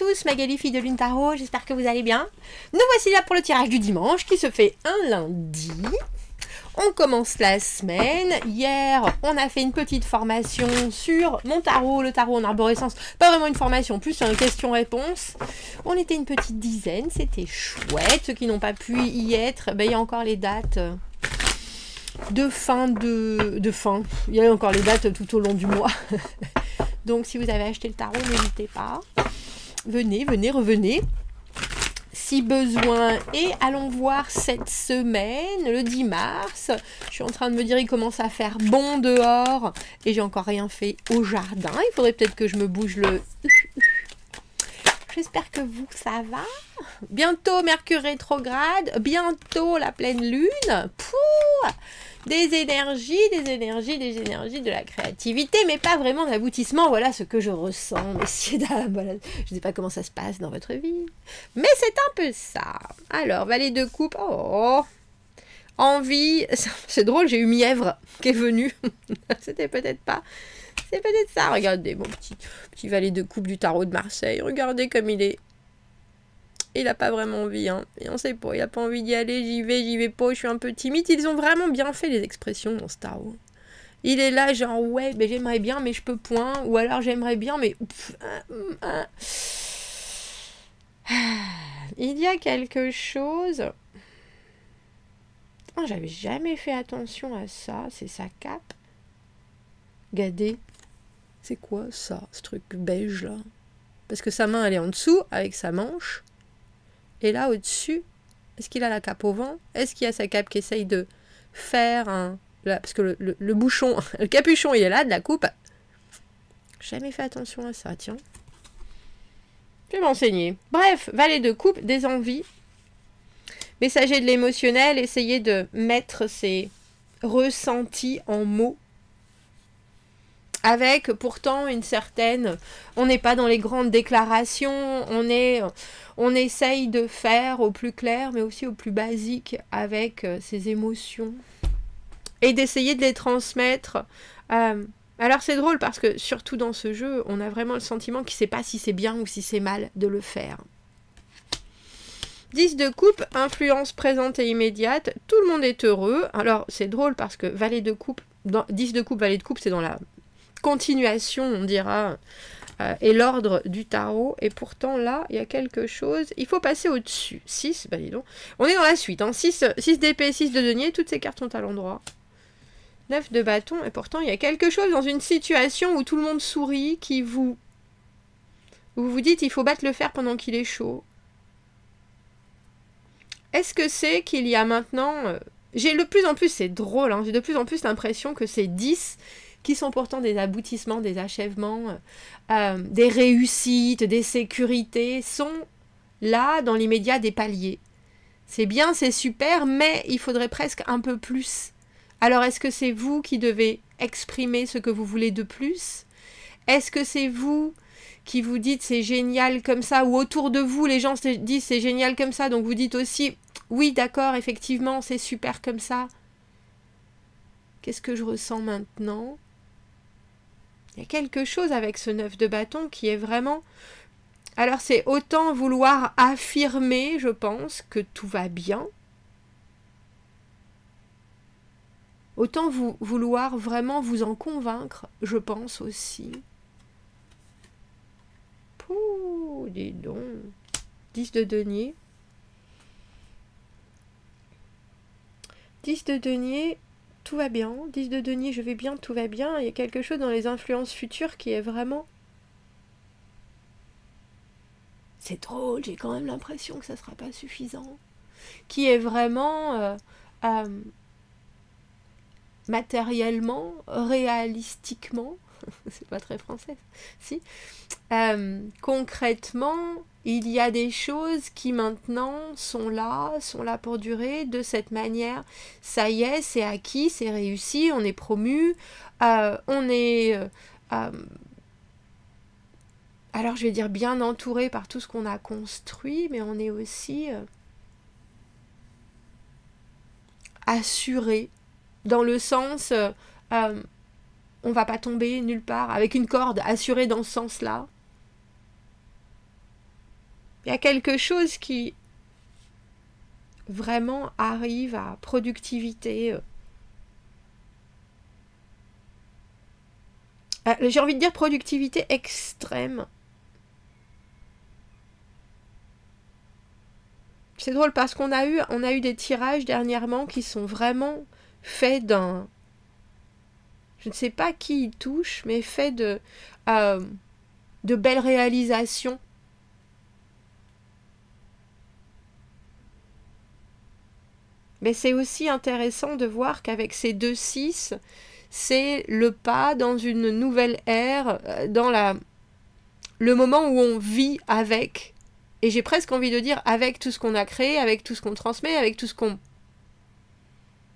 tous, Magali, fille de Lune Tarot, j'espère que vous allez bien. Nous voici là pour le tirage du dimanche qui se fait un lundi. On commence la semaine. Hier, on a fait une petite formation sur mon tarot, le tarot en arborescence. Pas vraiment une formation, plus un question-réponse. On était une petite dizaine, c'était chouette. Ceux qui n'ont pas pu y être, ben, il y a encore les dates de fin. Il y a encore les dates tout au long du mois. Donc, si vous avez acheté le tarot, n'hésitez pas. Venez, revenez. Si besoin. Et allons voir cette semaine, le 10 mars. Je suis en train de me dire, il commence à faire bon dehors. Et j'ai encore rien fait au jardin. Il faudrait peut-être que je me bouge le... J'espère que vous, ça va. Bientôt Mercure rétrograde. Bientôt la pleine lune. Pouh, des énergies de la créativité, mais pas vraiment d'aboutissement. Voilà ce que je ressens, messieurs, dames. Voilà. Je ne sais pas comment ça se passe dans votre vie, mais c'est un peu ça. Alors, valet de coupe. Oh, envie. C'est drôle, j'ai eu Mièvre qui est venu. C'était peut-être pas... C'est peut-être ça. Regardez, mon petit valet de coupe du tarot de Marseille. Regardez comme il est. Il n'a pas vraiment envie, hein. Et on sait pas, il n'a pas envie d'y aller. J'y vais pas, je suis un peu timide. Ils ont vraiment bien fait les expressions dans ce tarot. Il est là, genre, ouais, ben, j'aimerais bien, mais je peux point. Ou alors, j'aimerais bien, mais... Il y a quelque chose... Oh, j'avais jamais fait attention à ça. C'est sa cape. Regardez. C'est quoi ça, ce truc beige là? Parce que sa main elle est en dessous avec sa manche. Et là au-dessus, est-ce qu'il a la cape au vent? Est-ce qu'il y a sa cape qui essaye de faire un... Là, parce que le bouchon, le capuchon il est là de la coupe. J'ai jamais fait attention à ça, tiens. Je vais m'enseigner. Bref, valet de coupe, des envies. Messager de l'émotionnel, essayer de mettre ses ressentis en mots. Avec pourtant une certaine... On n'est pas dans les grandes déclarations, on essaye de faire au plus clair, mais aussi au plus basique avec ses émotions. Et d'essayer de les transmettre. Alors c'est drôle parce que surtout dans ce jeu, on a vraiment le sentiment qu'il ne sait pas si c'est bien ou si c'est mal de le faire. 10 de coupe, influence présente et immédiate. Tout le monde est heureux. Alors c'est drôle parce que valet de coupe, 10 de coupe, valet de coupe, c'est dans la... continuation, on dira, et l'ordre du tarot. Et pourtant, là, il y a quelque chose. Il faut passer au-dessus. 6, bah dis donc. On est dans la suite. Hein. 6 d'épée, 6 de denier. Toutes ces cartes sont à l'endroit. 9 de bâton. Et pourtant, il y a quelque chose dans une situation où tout le monde sourit, qui vous... Où vous vous dites, il faut battre le fer pendant qu'il est chaud. Est-ce que c'est qu'il y a maintenant... J'ai de plus en plus, c'est drôle, hein, j'ai de plus en plus l'impression que ces 10... qui sont pourtant des aboutissements, des achèvements, des réussites, des sécurités, sont là, dans l'immédiat, des paliers. C'est bien, c'est super, mais il faudrait presque un peu plus. Alors, est-ce que c'est vous qui devez exprimer ce que vous voulez de plus? Est-ce que c'est vous qui vous dites c'est génial comme ça, ou autour de vous, les gens disent c'est génial comme ça, donc vous dites aussi, oui, d'accord, effectivement, c'est super comme ça. Qu'est-ce que je ressens maintenant? Il y a quelque chose avec ce 9 de bâton qui est vraiment... Alors c'est autant vouloir affirmer, je pense, que tout va bien. Autant vouloir vraiment vous en convaincre, je pense aussi. Pouh, dis donc. 10 de denier. 10 de denier... Tout va bien, 10 de denier, je vais bien, tout va bien. Il y a quelque chose dans les influences futures qui est vraiment... C'est drôle, j'ai quand même l'impression que ça ne sera pas suffisant. Qui est vraiment matériellement, réalistiquement, c'est pas très français, si, concrètement, il y a des choses qui maintenant sont là pour durer de cette manière. Ça y est, c'est acquis, c'est réussi, on est promu, on est, alors je vais dire bien entouré par tout ce qu'on a construit, mais on est aussi assuré, dans le sens, on va pas tomber nulle part, avec une corde, assuré dans ce sens-là. Il y a quelque chose qui vraiment arrive à productivité. J'ai envie de dire productivité extrême. C'est drôle parce qu'on a eu des tirages dernièrement qui sont vraiment faits d'un... Je ne sais pas qui y touche, mais faits de belles réalisations. Mais c'est aussi intéressant de voir qu'avec ces 2-6, c'est le pas dans une nouvelle ère, dans le moment où on vit avec, et j'ai presque envie de dire avec tout ce qu'on a créé, avec tout ce qu'on transmet, avec tout ce qu'on...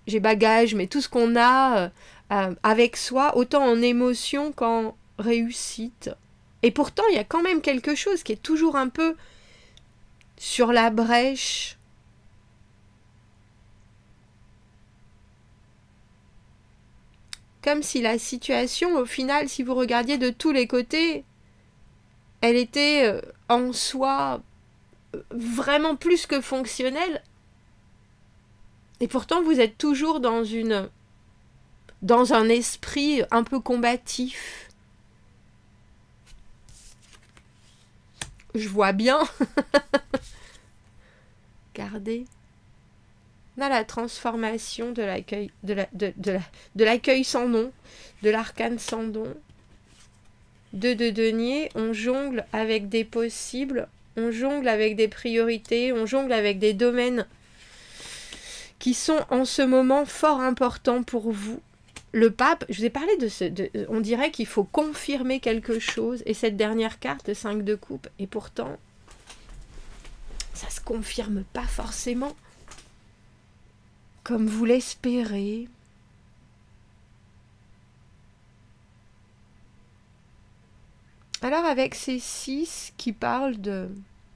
J'ai bagage, mais tout ce qu'on a avec soi, autant en émotion qu'en réussite. Et pourtant, il y a quand même quelque chose qui est toujours un peu sur la brèche. Comme si la situation, au final, si vous regardiez de tous les côtés, elle était en soi vraiment plus que fonctionnelle. Et pourtant, vous êtes toujours dans un esprit un peu combatif. Je vois bien. Regardez. On a la transformation de l'accueil, de l'accueil sans nom, de l'arcane sans nom. De denier, on jongle avec des possibles, on jongle avec des priorités, on jongle avec des domaines qui sont en ce moment fort importants pour vous. Le pape, je vous ai parlé on dirait qu'il faut confirmer quelque chose, et cette dernière carte, le 5 de coupe, et pourtant, ça se confirme pas forcément comme vous l'espérez. Alors avec ces 6 qui parlent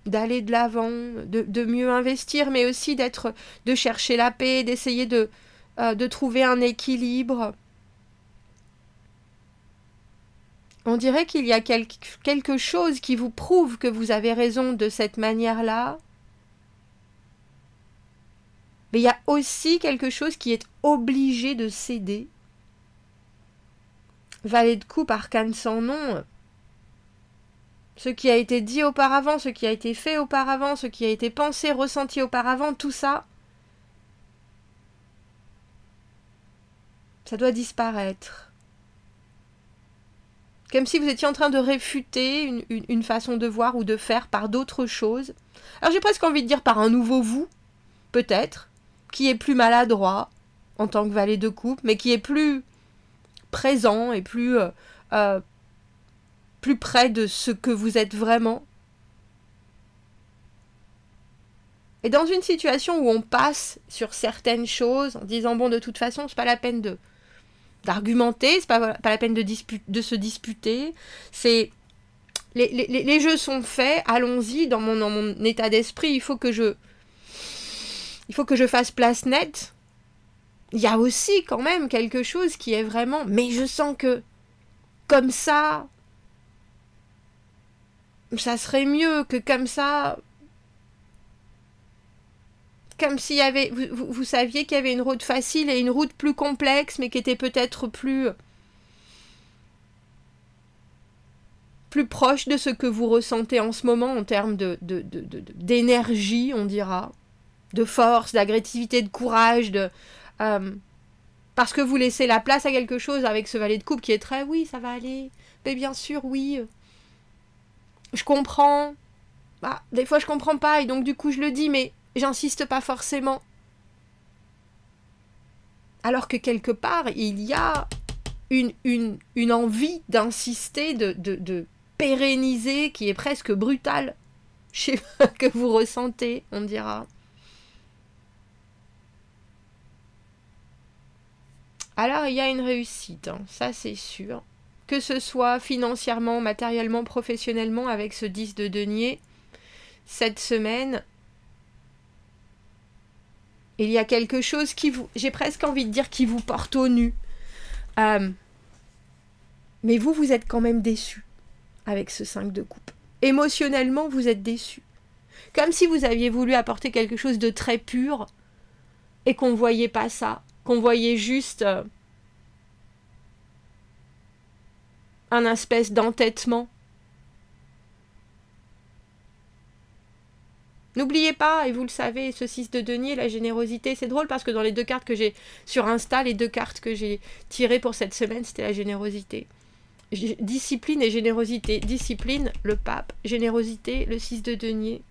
d'aller de l'avant, de mieux investir, mais aussi de chercher la paix, d'essayer de trouver un équilibre, on dirait qu'il y a quelque chose qui vous prouve que vous avez raison de cette manière-là. Mais il y a aussi quelque chose qui est obligé de céder. Valet de coupe, arcane sans nom. Ce qui a été dit auparavant, ce qui a été fait auparavant, ce qui a été pensé, ressenti auparavant, tout ça, ça doit disparaître. Comme si vous étiez en train de réfuter une façon de voir ou de faire par d'autres choses. Alors j'ai presque envie de dire par un nouveau vous, peut-être, qui est plus maladroit en tant que valet de coupe, mais qui est plus présent et plus près de ce que vous êtes vraiment. Et dans une situation où on passe sur certaines choses en disant bon, de toute façon, c'est pas la peine d'argumenter, c'est pas la peine de se disputer, c'est les jeux sont faits, allons-y. Dans mon état d'esprit, il faut que je fasse place nette. Il y a aussi quand même quelque chose qui est vraiment, mais je sens que comme ça serait mieux que comme ça. Comme s'il y avait, vous saviez qu'il y avait une route facile et une route plus complexe, mais qui était peut-être plus proche de ce que vous ressentez en ce moment en termes d'énergie, on dira, de force, d'agressivité, de courage, parce que vous laissez la place à quelque chose avec ce valet de coupe qui est très, oui, ça va aller, mais bien sûr, oui, je comprends, des fois je comprends pas, et donc du coup je le dis, mais j'insiste pas forcément. Alors que quelque part, il y a une envie d'insister, de pérenniser, qui est presque brutale, que vous ressentez, on dira. Alors, il y a une réussite, hein, ça c'est sûr. Que ce soit financièrement, matériellement, professionnellement, avec ce 10 de denier, cette semaine, il y a quelque chose qui vous... J'ai presque envie de dire qui vous porte au nu. Mais vous êtes quand même déçu avec ce 5 de coupe. Émotionnellement, vous êtes déçu. Comme si vous aviez voulu apporter quelque chose de très pur et qu'on ne voyait pas ça, qu'on voyait juste un espèce d'entêtement. N'oubliez pas, et vous le savez, ce 6 de denier, la générosité, c'est drôle parce que dans les 2 cartes que j'ai sur Insta, les 2 cartes que j'ai tirées pour cette semaine, c'était la générosité. Discipline et générosité. Discipline, le pape. Générosité, le 6 de denier.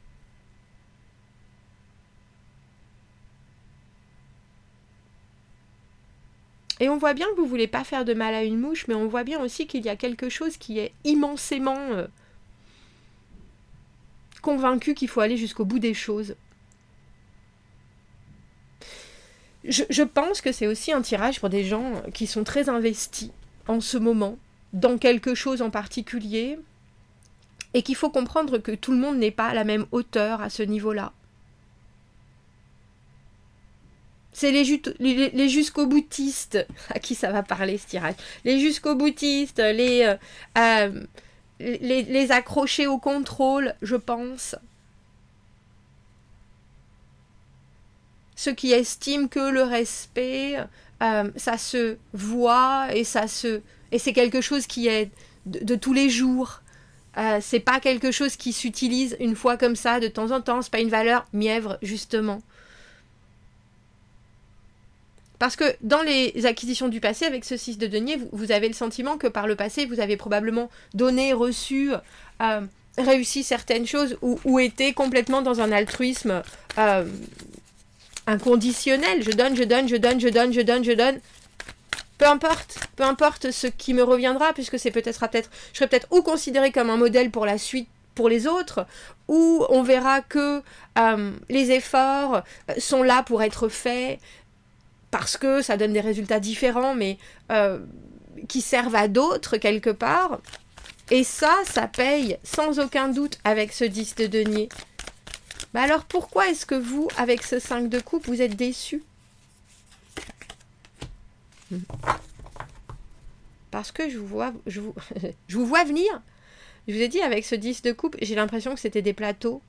Et on voit bien que vous ne voulez pas faire de mal à une mouche, mais on voit bien aussi qu'il y a quelque chose qui est immensément convaincu qu'il faut aller jusqu'au bout des choses. Je pense que c'est aussi un tirage pour des gens qui sont très investis en ce moment, dans quelque chose en particulier, et qu'il faut comprendre que tout le monde n'est pas à la même hauteur à ce niveau-là. C'est les jusqu'au-boutistes à qui ça va parler ce tirage. Les jusqu'au-boutistes, les accrochés au contrôle, je pense. Ceux qui estiment que le respect, ça se voit et c'est quelque chose qui est de tous les jours. C'est pas quelque chose qui s'utilise une fois comme ça, de temps en temps. C'est pas une valeur mièvre, justement. Parce que dans les acquisitions du passé, avec ce 6 de denier, vous avez le sentiment que par le passé, vous avez probablement donné, reçu, réussi certaines choses ou été complètement dans un altruisme inconditionnel. Je donne, je donne, je donne, je donne, je donne, je donne. Peu importe ce qui me reviendra, puisque c'est je serai peut-être ou considérée comme un modèle pour la suite, pour les autres, ou on verra que les efforts sont là pour être faits, parce que ça donne des résultats différents, mais qui servent à d'autres quelque part. Et ça paye sans aucun doute avec ce 10 de denier. Mais alors pourquoi est-ce que vous, avec ce 5 de coupe, vous êtes déçus? Parce que je vous vois venir. Je vous ai dit, avec ce 10 de coupe, j'ai l'impression que c'était des plateaux.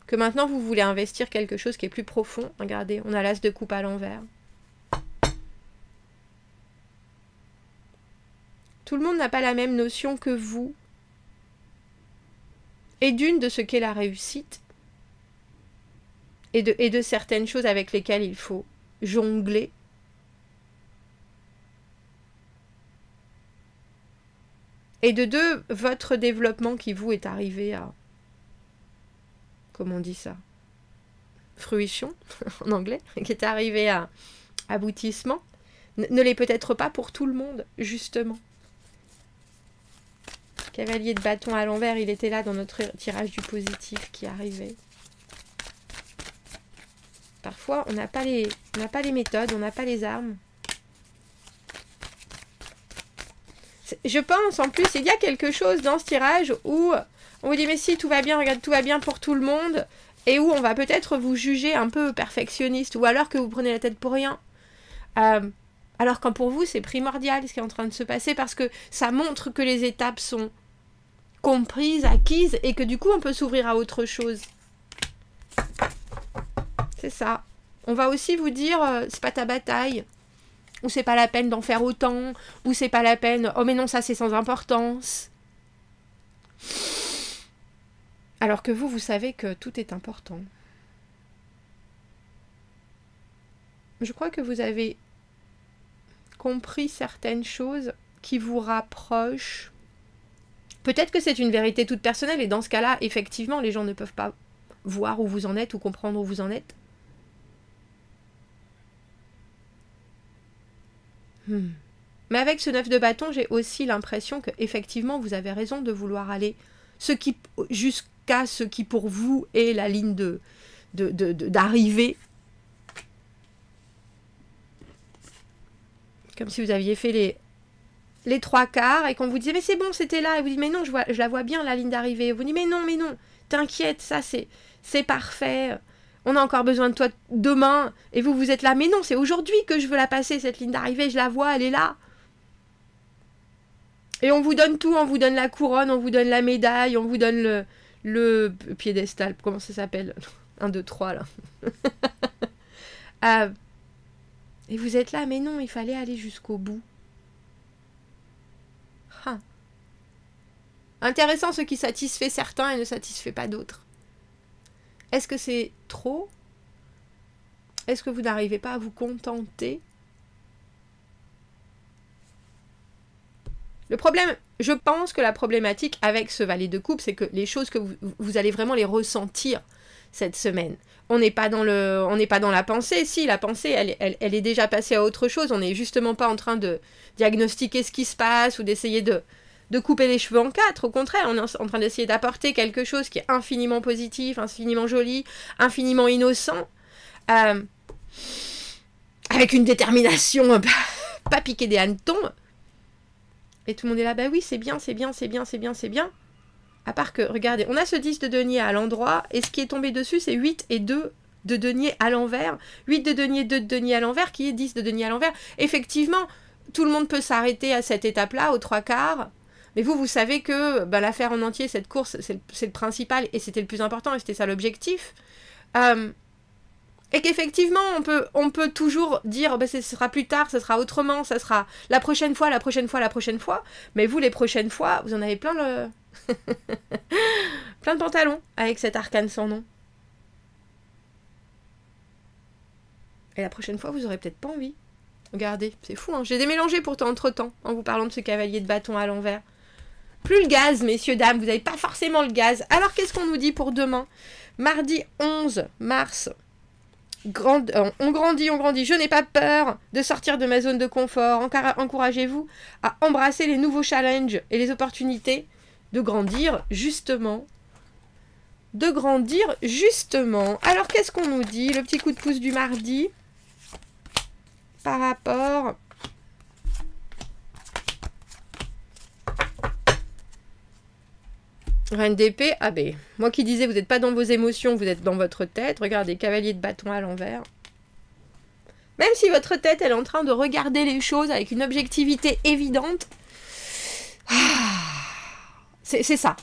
Que maintenant vous voulez investir quelque chose qui est plus profond. Regardez, on a l'as de coupe à l'envers. Tout le monde n'a pas la même notion que vous. Et d'une de ce qu'est la réussite. Et de certaines choses avec lesquelles il faut jongler. Et de deux, votre développement qui vous est arrivé à... Comment on dit ça? Fruition, en anglais, qui est arrivé à aboutissement, ne l'est peut-être pas pour tout le monde, justement. Cavalier de bâton à l'envers, il était là dans notre tirage du positif qui arrivait. Parfois, on n'a pas les méthodes, on n'a pas les armes. Je pense, en plus, il y a quelque chose dans ce tirage où on vous dit, mais si, tout va bien, regarde, tout va bien pour tout le monde, et où on va peut-être vous juger un peu perfectionniste, ou alors que vous prenez la tête pour rien. Alors quand pour vous, c'est primordial ce qui est en train de se passer, parce que ça montre que les étapes sont comprises, acquises, et que du coup, on peut s'ouvrir à autre chose. C'est ça. On va aussi vous dire, c'est pas ta bataille, ou c'est pas la peine d'en faire autant, ou c'est pas la peine, oh mais non, ça c'est sans importance. Alors que vous savez que tout est important. Je crois que vous avez compris certaines choses qui vous rapprochent. Peut-être que c'est une vérité toute personnelle, et dans ce cas-là, effectivement, les gens ne peuvent pas voir où vous en êtes ou comprendre où vous en êtes. Mais avec ce 9 de bâton, j'ai aussi l'impression que effectivement vous avez raison de vouloir aller jusqu'à ce qui pour vous est la ligne d'arrivée. Comme si vous aviez fait les 3/4 et qu'on vous disait mais c'est bon, c'était là. Et vous dites mais non, je la vois bien la ligne d'arrivée. Vous dites mais non, t'inquiète, ça c'est parfait. On a encore besoin de toi demain. Et vous êtes là. Mais non, c'est aujourd'hui que je veux la passer, cette ligne d'arrivée. Je la vois, elle est là. Et on vous donne tout. On vous donne la couronne, on vous donne la médaille, on vous donne le piédestal, comment ça s'appelle? 1, 2, 3 là. Et vous êtes là, mais non, il fallait aller jusqu'au bout. Ah. Intéressant ce qui satisfait certains et ne satisfait pas d'autres. Est-ce que c'est trop? Est-ce que vous n'arrivez pas à vous contenter? Le problème, je pense que la problématique avec ce valet de coupe, c'est que les choses que vous allez vraiment les ressentir cette semaine. On n'est pas dans la pensée. Si, la pensée, elle est déjà passée à autre chose. On n'est justement pas en train de diagnostiquer ce qui se passe ou d'essayer de couper les cheveux en 4. Au contraire, on est en train d'essayer d'apporter quelque chose qui est infiniment positif, infiniment joli, infiniment innocent, avec une détermination pas piquer des hannetons. Et tout le monde est là, bah oui, c'est bien, c'est bien, c'est bien, c'est bien, c'est bien. À part que, regardez, on a ce 10 de denier à l'endroit, et ce qui est tombé dessus, c'est 8 et 2 de denier à l'envers. 8 de denier, 2 de denier à l'envers, qui est 10 de denier à l'envers. Effectivement, tout le monde peut s'arrêter à cette étape-là, aux 3/4. Mais vous savez que l'affaire en entier, cette course, c'est le principal, et c'était le plus important, et c'était ça l'objectif. Et qu'effectivement, on peut toujours dire, ce sera plus tard, ce sera autrement, ça sera la prochaine fois, la prochaine fois, la prochaine fois. Mais vous, les prochaines fois, vous en avez plein plein de pantalons avec cet arcane sans nom. Et la prochaine fois, vous aurez peut-être pas envie. Regardez, c'est fou, hein. J'ai démélangé pourtant entre-temps, en vous parlant de ce cavalier de bâton à l'envers. Plus le gaz, messieurs, dames, vous n'avez pas forcément le gaz. Alors, qu'est-ce qu'on nous dit pour demain? Mardi 11 mars. On grandit, je n'ai pas peur de sortir de ma zone de confort. Encouragez-vous à embrasser les nouveaux challenges et les opportunités de grandir, justement. Alors, qu'est-ce qu'on nous dit? Le petit coup de pouce du mardi par rapport... Reine d'épée, ah ben, moi qui disais vous n'êtes pas dans vos émotions, vous êtes dans votre tête. Regardez, cavalier de bâton à l'envers. Même si votre tête, elle est en train de regarder les choses avec une objectivité évidente, c'est ça.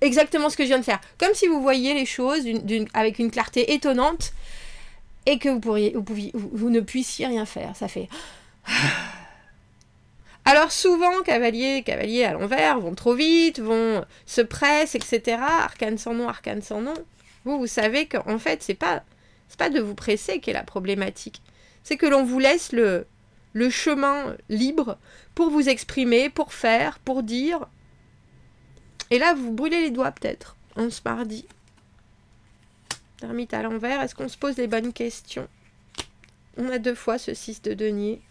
Exactement ce que je viens de faire. Comme si vous voyiez les choses avec une clarté étonnante et que vous ne puissiez rien faire. Ça fait... Alors souvent, cavaliers à l'envers vont trop vite, vont se pressent, etc. Arcane sans nom. Vous savez qu'en fait, c'est pas de vous presser qui est la problématique. C'est que l'on vous laisse le chemin libre pour vous exprimer, pour faire, pour dire. Et là, vous brûlez les doigts peut-être, en ce mardi. Ermite à l'envers, est-ce qu'on se pose les bonnes questions? On a 2 fois ce 6 de denier.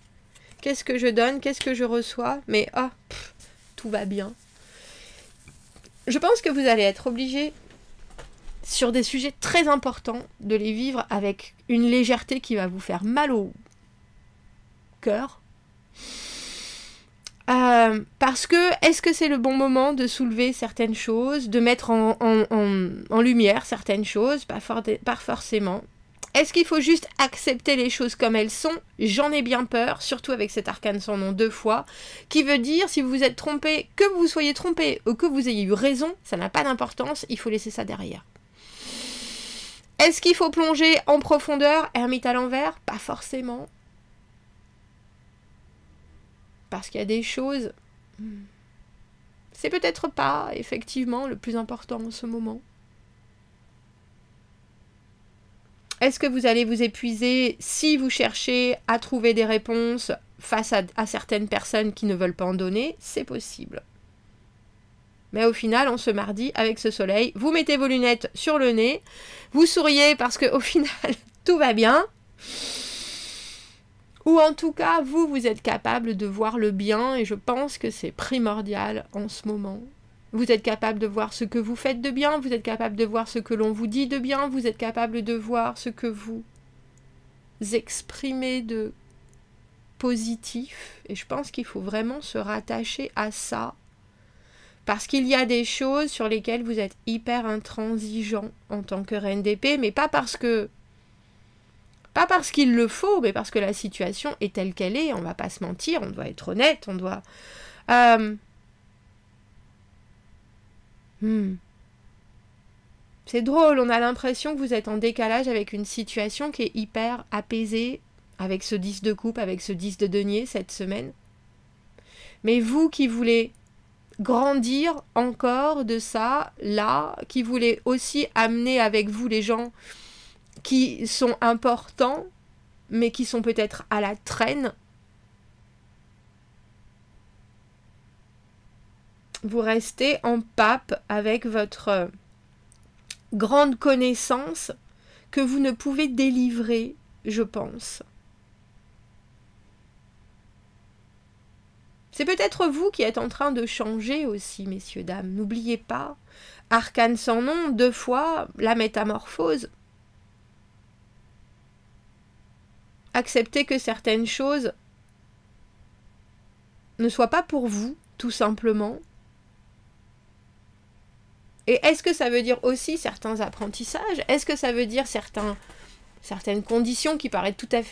Qu'est-ce que je donne? Qu'est-ce que je reçois? Mais tout va bien. Je pense que vous allez être obligé, sur des sujets très importants, de les vivre avec une légèreté qui va vous faire mal au cœur. Parce que, est-ce que c'est le bon moment de soulever certaines choses, de mettre en lumière certaines choses? Pas forcément. Est-ce qu'il faut juste accepter les choses comme elles sont? J'en ai bien peur, surtout avec cet arcane sans nom 2 fois, qui veut dire, si vous vous êtes trompé, que vous soyez trompé ou que vous ayez eu raison, ça n'a pas d'importance, il faut laisser ça derrière. Est-ce qu'il faut plonger en profondeur, ermite à l'envers? Pas forcément. Parce qu'il y a des choses... C'est peut-être pas, effectivement, le plus important en ce moment. Est-ce que vous allez vous épuiser si vous cherchez à trouver des réponses face à certaines personnes qui ne veulent pas en donner? C'est possible. Mais au final, en ce mardi, avec ce soleil, vous mettez vos lunettes sur le nez, vous souriez parce qu'au final, tout va bien. Ou en tout cas, vous êtes capable de voir le bien, et je pense que c'est primordial en ce moment. Vous êtes capable de voir ce que vous faites de bien, vous êtes capable de voir ce que l'on vous dit de bien, vous êtes capable de voir ce que vous exprimez de positif. Et je pense qu'il faut vraiment se rattacher à ça. Parce qu'il y a des choses sur lesquelles vous êtes hyper intransigeant en tant que reine d'épée, mais pas parce qu'il le faut, mais parce que la situation est telle qu'elle est, on va pas se mentir, on doit être honnête, on doit... C'est drôle, on a l'impression que vous êtes en décalage avec une situation qui est hyper apaisée, avec ce 10 de coupe, avec ce 10 de denier cette semaine. Mais vous qui voulez grandir encore de ça, là, qui voulez aussi amener avec vous les gens qui sont importants, mais qui sont peut-être à la traîne, vous restez en pape avec votre grande connaissance que vous ne pouvez délivrer, je pense. C'est peut-être vous qui êtes en train de changer aussi, messieurs, dames. N'oubliez pas, arcane sans nom, 2 fois, la métamorphose. Acceptez que certaines choses ne soient pas pour vous, tout simplement. Et est-ce que ça veut dire aussi certains apprentissages? Est-ce que ça veut dire certaines conditions qui paraissent tout à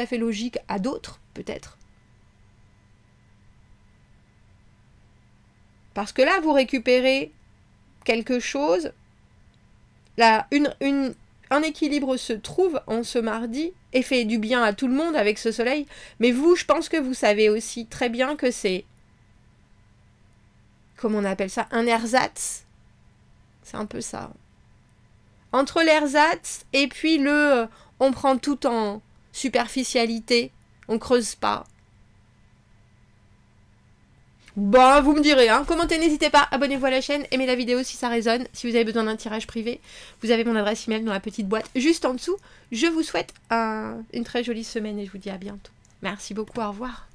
fait logiques à d'autres, peut-être? Parce que là, vous récupérez quelque chose. Là, un équilibre se trouve en ce mardi et fait du bien à tout le monde avec ce soleil. Mais vous, je pense que vous savez aussi très bien que c'est... Comment on appelle ça? Un ersatz. C'est un peu ça. Entre l'ersatz et puis on prend tout en superficialité. On creuse pas. Bon, vous me direz, hein. Commentez, n'hésitez pas, abonnez-vous à la chaîne, aimez la vidéo si ça résonne. Si vous avez besoin d'un tirage privé, vous avez mon adresse email dans la petite boîte juste en dessous. Je vous souhaite une très jolie semaine et je vous dis à bientôt. Merci beaucoup, au revoir.